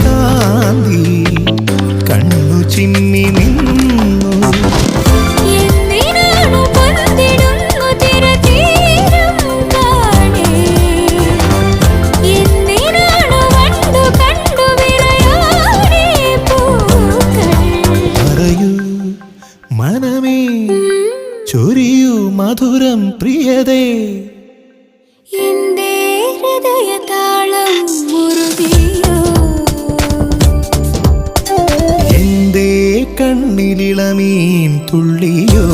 കാന്തി കണ്ണു ചിമ്മി നിന്നു. മനമേ ചൊരിയൂ മധുരം പ്രിയതേ, എന്റെ ഹൃദയതാളം മുറുകിയോ, എന്റെ കണ്ണിലിളമീൻ തുള്ളിയോ.